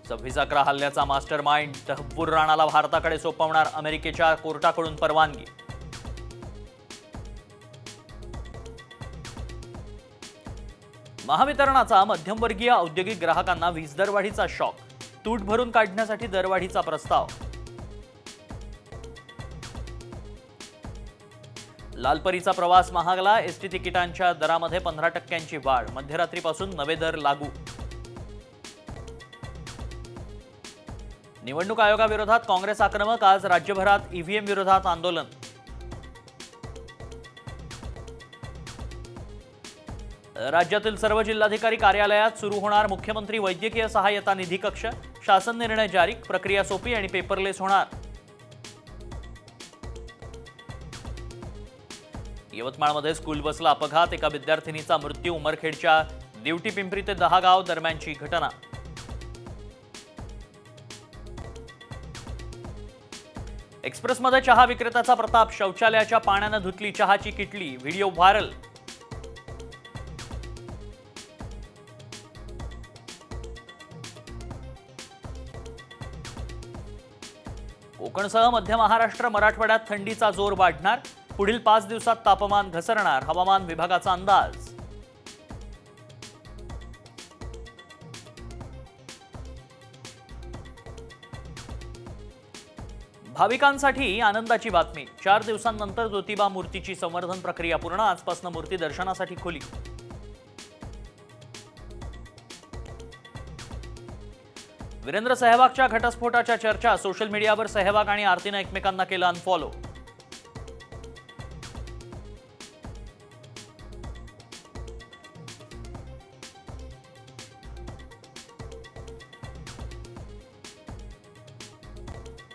26/11 हल्ल्याचा मास्टरमाइंड तहव्वुर राणाला भारताकडे सोपवणार अमेरिकेच्या कोर्टाकडून परवानगी। महावितरणाचा मध्यमवर्गीय औद्योगिक ग्राहकांना वीज दरवाढीचा शॉक, तूट भरून काढण्यासाठी दरवाढीचा प्रस्ताव। लालपरीचा प्रवास महागला, एसटी तिकिटांच्या दरामध्ये 15% वाढ, मध्यरात्रीपासून नवे दर लागू। निवडणूक आयोगाविरोधात काँग्रेस आक्रमक, आज राज्यभरात ईव्हीएम विरोधात आंदोलन। राज्यातील सर्व जिल्हाधिकारी कार्यालयात सुरू होणार मुख्यमंत्री वैद्यकीय सहाय्यता निधी कक्ष, शासन निर्णय जारी, प्रक्रिया सोपी आणि पेपरलेस होणार। यवतमाळमध्ये स्कूल बसला अपघात, एका विद्यार्थिनीचा मृत्यू, उमरखेडच्या दिवटी पिंपरी ते दहागाव दरम्यानची घटना। एक्सप्रेसमध्ये चहा विक्रेत्याचा प्रताप, शौचालयाच्या पाण्याने धुतली चहाची किटली, व्हिडिओ व्हायरल। कोकणसह मध्य महाराष्ट्र, मराठवाड्यात थंडीचा जोर वाढणार, पुढील 5 दिवसात तापमान घसरणार, हवामान विभागाचा अंदाज। भाविकांसाठी आनंदाची बातमी, 4 दिवसांनंतर ज्योतिबा मूर्तीची संवर्धन प्रक्रिया पूर्ण, आजपासून मूर्ती दर्शनासाठी खुली। वीरेंद्र सहवागच्या घटस्फोटाच्या चर्चा, सोशल मीडियावर सहवाग आणि आरतीने एकमेकांना केलं अनफॉलो।